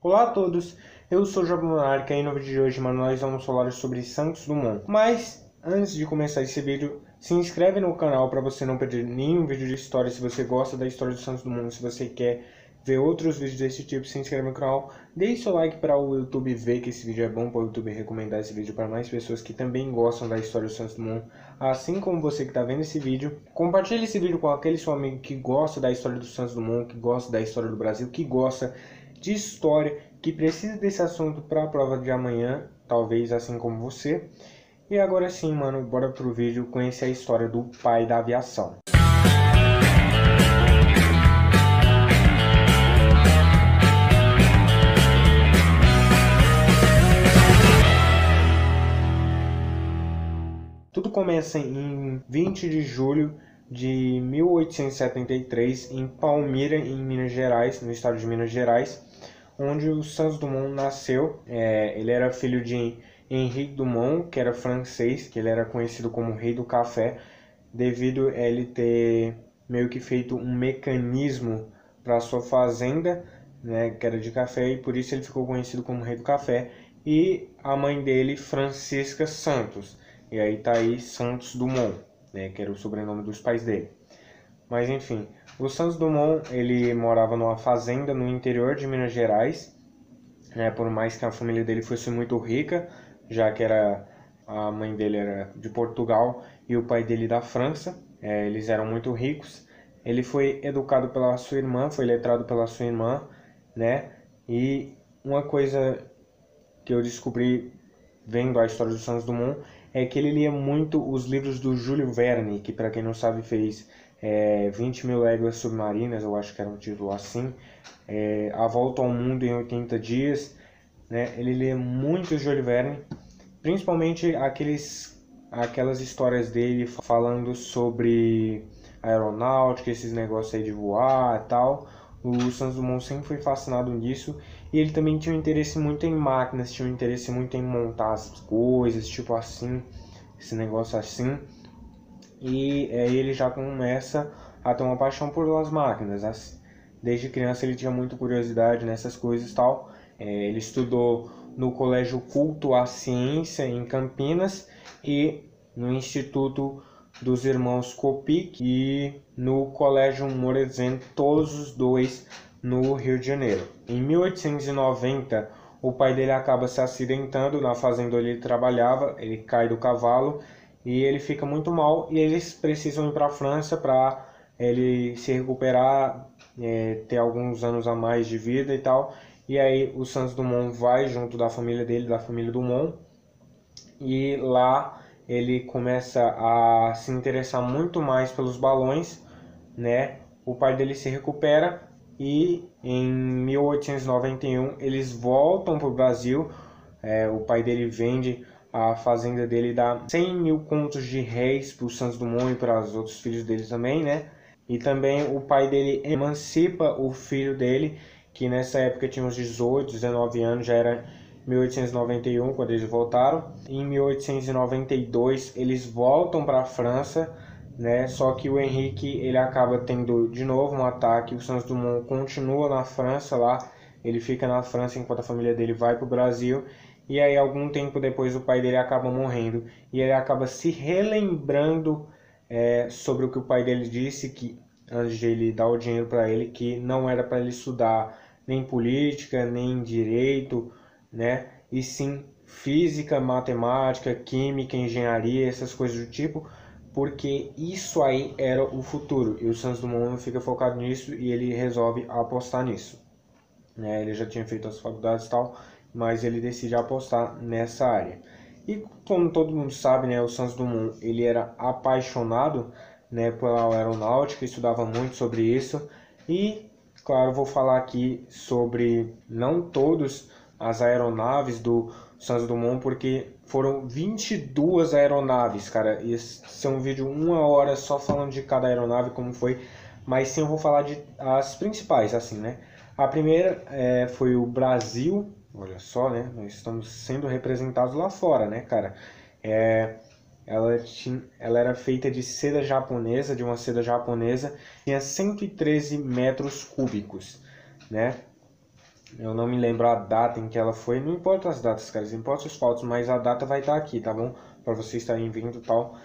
Olá a todos, eu sou o Job Monarca e no vídeo de hoje, mano, nós vamos falar sobre Santos Dumont. Mas, antes de começar esse vídeo, se inscreve no canal para você não perder nenhum vídeo de história. Se você gosta da história de Santos Dumont, se você quer ver outros vídeos desse tipo, se inscreve no canal. Deixe seu like para o YouTube ver que esse vídeo é bom, para o YouTube recomendar esse vídeo para mais pessoas que também gostam da história de Santos Dumont, assim como você que está vendo esse vídeo. Compartilhe esse vídeo com aquele seu amigo que gosta da história do Santos Dumont, que gosta da história do Brasil, que gosta de história, que precisa desse assunto para a prova de amanhã, talvez assim como você. E agora sim, mano, bora pro vídeo conhecer a história do pai da aviação. Tudo começa em 20 de julho de 1873 em Palmira, em Minas Gerais, no estado de Minas Gerais, onde o Santos Dumont nasceu. Ele era filho de Henrique Dumont, que era francês, que ele era conhecido como Rei do Café, devido a ele ter meio que feito um mecanismo para sua fazenda, né, que era de café, e por isso ele ficou conhecido como Rei do Café. E a mãe dele, Francisca Santos, e aí tá aí Santos Dumont, né, que era o sobrenome dos pais dele. Mas enfim, o Santos Dumont, ele morava numa fazenda no interior de Minas Gerais, né, por mais que a família dele fosse muito rica, já que a mãe dele era de Portugal e o pai dele da França, eles eram muito ricos. Ele foi educado pela sua irmã, foi letrado pela sua irmã, né? E uma coisa que eu descobri vendo a história do Santos Dumont é que ele lia muito os livros do Júlio Verne, que para quem não sabe fez 20 Mil Léguas Submarinas, eu acho que era um título assim, A Volta ao Mundo em 80 Dias, né? Ele lia muito o Júlio Verne, principalmente aquelas histórias dele falando sobre aeronáutica, esses negócios aí de voar e tal. O Santos Dumont sempre foi fascinado nisso, e ele também tinha um interesse muito em máquinas, tinha um interesse muito em montar as coisas, tipo assim, esse negócio assim. E ele já começa a ter uma paixão por as máquinas. Desde criança ele tinha muita curiosidade nessas coisas e tal. Ele estudou no Colégio Culto à Ciência em Campinas e no Instituto dos Irmãos Copic e no Colégio Morezen, todos os dois no Rio de Janeiro. Em 1890, o pai dele acaba se acidentando na fazenda onde ele trabalhava, ele cai do cavalo e ele fica muito mal, e eles precisam ir para a França para ele se recuperar, ter alguns anos a mais de vida e tal. E aí o Santos Dumont vai junto da família dele, da família Dumont, e lá ele começa a se interessar muito mais pelos balões, né? O pai dele se recupera e em 1891 eles voltam para o Brasil. O pai dele vende a fazenda dele, dá 100 mil contos de réis para o Santos Dumont e para os outros filhos dele também, né? E também o pai dele emancipa o filho dele, que nessa época tinha uns 18, 19 anos, já era 1891 quando eles voltaram. Em 1892 eles voltam para a França, né? Só que o Henrique ele acaba tendo de novo um ataque. O Santos Dumont continua na França lá, ele fica na França enquanto a família dele vai para o Brasil. E aí algum tempo depois o pai dele acaba morrendo e ele acaba se relembrando sobre o que o pai dele disse, que antes de ele dar o dinheiro para ele, que não era para ele estudar nem política, nem direito, né? E sim física, matemática, química, engenharia, essas coisas do tipo, porque isso aí era o futuro. E o Santos Dumont fica focado nisso e ele resolve apostar nisso, né? Ele já tinha feito as faculdades e tal, mas ele decide apostar nessa área. E como todo mundo sabe, né, o Santos Dumont ele era apaixonado, né, pela aeronáutica, estudava muito sobre isso. E claro, vou falar aqui sobre não todas as aeronaves do Santos Dumont, porque foram 22 aeronaves, cara. Esse é um vídeo 1 hora só falando de cada aeronave, como foi. Mas sim, eu vou falar de as principais, assim, né? A primeira foi o Brasil. Olha só, né? Nós estamos sendo representados lá fora, né, cara? Ela era feita de seda japonesa, de uma seda japonesa, tinha 113 metros cúbicos, né? Eu não me lembro a data em que ela foi. Não importa as datas, cara, não importa os fatos, mas a data vai estar aqui, tá bom? Para vocês estarem vindo e tal.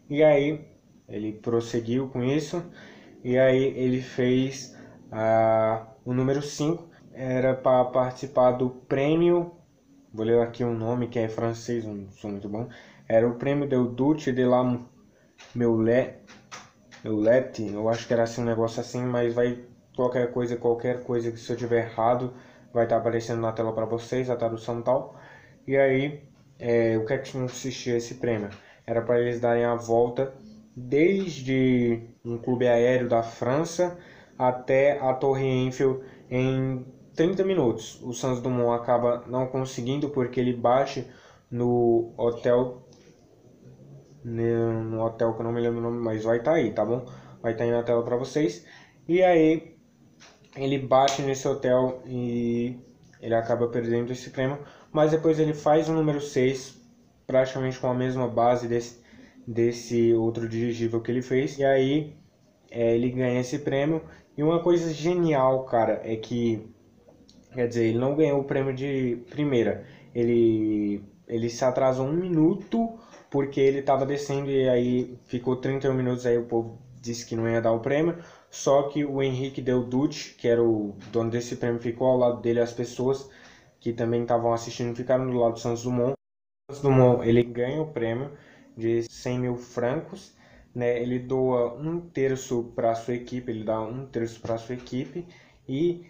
E aí ele prosseguiu com isso. E aí ele fez o número 5. Era para participar do prêmio. Vou ler aqui um nome que é francês, não sou muito bom. Era o prêmio del Duce de la Meulette. Eu acho que era assim um negócio assim, mas vai qualquer coisa que se eu tiver errado vai estar aparecendo na tela para vocês, a tradução e tal. E aí, o que é que consistia esse prêmio? Era para eles darem a volta desde um clube aéreo da França até a Torre Eiffel em 30 minutos. O Santos Dumont acaba não conseguindo porque ele bate no hotel que eu não me lembro o nome, mas vai estar aí, tá bom? Vai estar aí na tela para vocês. E aí ele bate nesse hotel e ele acaba perdendo esse prêmio, mas depois ele faz o número 6 praticamente com a mesma base desse outro dirigível que ele fez, e aí ele ganha esse prêmio. E uma coisa genial, cara, é que, quer dizer, ele não ganhou o prêmio de primeira, ele se atrasou 1 minuto porque ele estava descendo e aí ficou 31 minutos, aí o povo disse que não ia dar o prêmio, só que o Henrique Del Duce, que era o dono desse prêmio, ficou ao lado dele, as pessoas que também estavam assistindo ficaram do lado do Santos Dumont. O Santos Dumont, ele ganha o prêmio de 100 mil francos, né? Ele doa 1/3 para sua equipe, ele dá 1/3 para sua equipe e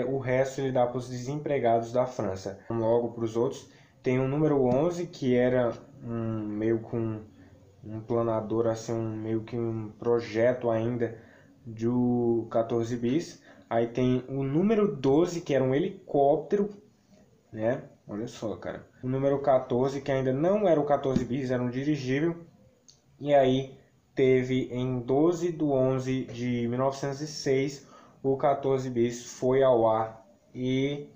o resto ele dá para os desempregados da França. Logo para os outros, tem o número 11, que era meio com um planador, assim, meio que um projeto ainda do 14 bis. Aí tem o número 12, que era um helicóptero, né? Olha só, cara. O número 14, que ainda não era o 14 bis, era um dirigível. E aí teve em 12/11/1906 o 14 bis foi ao ar. E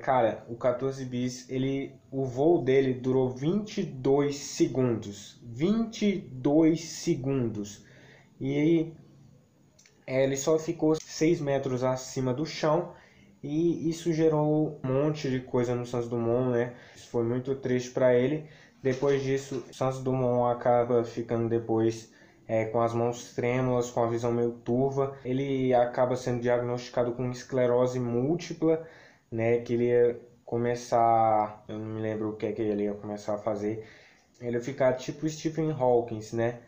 cara, o 14 bis, o voo dele durou 22 segundos. 22 segundos. E ele só ficou 6 metros acima do chão. E isso gerou um monte de coisa no Santos Dumont, né? Isso foi muito triste para ele. Depois disso, Santos Dumont acaba ficando depois com as mãos trêmulas, com a visão meio turva. Ele acaba sendo diagnosticado com esclerose múltipla, né? Que ele ia começar, eu não me lembro o que é que ele ia começar a fazer. Ele ia ficar tipo Stephen Hawking, né?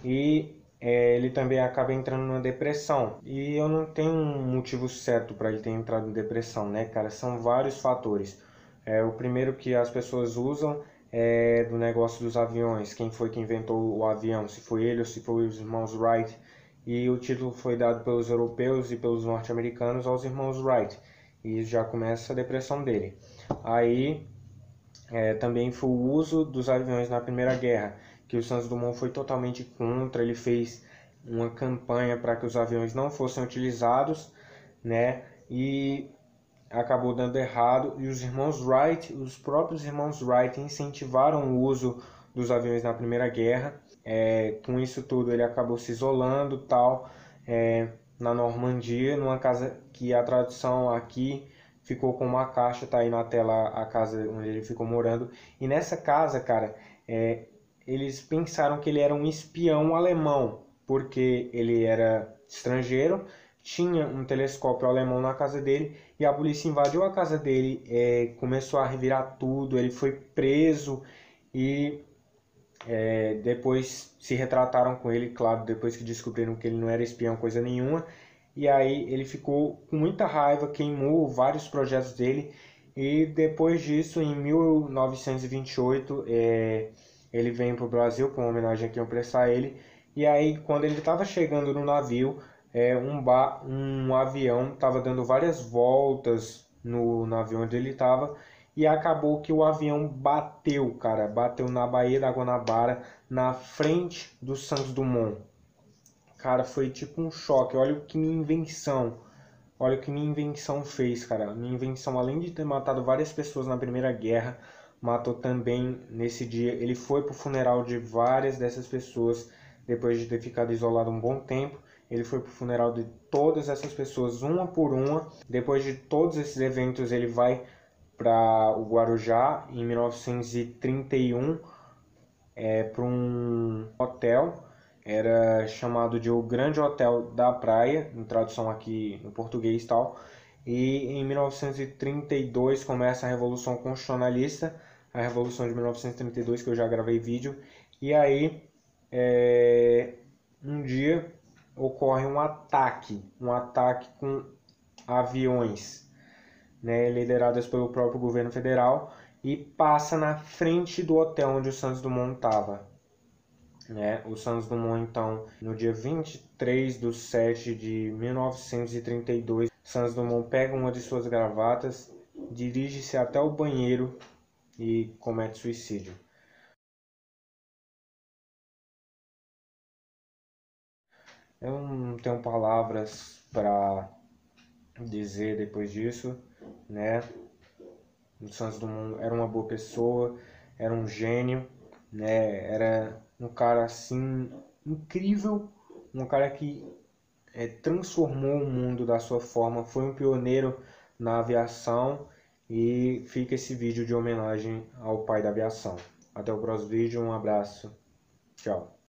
E ele também acaba entrando numa depressão. E eu não tenho um motivo certo para ele ter entrado em depressão, né, cara? São vários fatores. O primeiro que as pessoas usam é do negócio dos aviões. Quem foi que inventou o avião? Se foi ele ou se foi os irmãos Wright. E o título foi dado pelos europeus e pelos norte-americanos aos irmãos Wright. E já começa a depressão dele. Aí também foi o uso dos aviões na Primeira Guerra, que o Santos Dumont foi totalmente contra. Ele fez uma campanha para que os aviões não fossem utilizados, né? E acabou dando errado. E os irmãos Wright, os próprios irmãos Wright, incentivaram o uso dos aviões na Primeira Guerra. Com isso tudo, ele acabou se isolando, tal, na Normandia, numa casa que a tradução aqui ficou com uma caixa, tá aí na tela a casa onde ele ficou morando. E nessa casa, cara, eles pensaram que ele era um espião alemão, porque ele era estrangeiro, tinha um telescópio alemão na casa dele, e a polícia invadiu a casa dele, começou a revirar tudo, ele foi preso e depois se retrataram com ele, claro, depois que descobriram que ele não era espião coisa nenhuma. E aí ele ficou com muita raiva, queimou vários projetos dele. E depois disso, em 1928, ele veio para o Brasil, com uma homenagem aqui eu prestar a ele. E aí, quando ele estava chegando no navio, um avião estava dando várias voltas no navio onde ele estava. E acabou que o avião bateu, cara, bateu na Baía da Guanabara, na frente do Santos Dumont. Cara, foi tipo um choque. Olha o que minha invenção. Olha o que minha invenção fez, cara. Minha invenção, além de ter matado várias pessoas na Primeira Guerra, matou também nesse dia. Ele foi pro funeral de várias dessas pessoas depois de ter ficado isolado um bom tempo. Ele foi para o funeral de todas essas pessoas, uma por uma. Depois de todos esses eventos, ele vai para o Guarujá, em 1931, para um hotel. Era chamado de o Grande Hotel da Praia, em tradução aqui em português e tal. E em 1932 começa a Revolução Constitucionalista, a Revolução de 1932, que eu já gravei vídeo. E aí, um dia ocorre um ataque com aviões, né, lideradas pelo próprio governo federal, e passa na frente do hotel onde o Santos Dumont estava. Né? O Santos Dumont, então, no dia 23/7/1932, Santos Dumont pega uma de suas gravatas, dirige-se até o banheiro e comete suicídio. Eu não tenho palavras para dizer depois disso, né? O Santos Dumont era uma boa pessoa, era um gênio, né? Era um cara assim incrível, um cara que transformou o mundo da sua forma, foi um pioneiro na aviação, e fica esse vídeo de homenagem ao pai da aviação. Até o próximo vídeo, um abraço, tchau.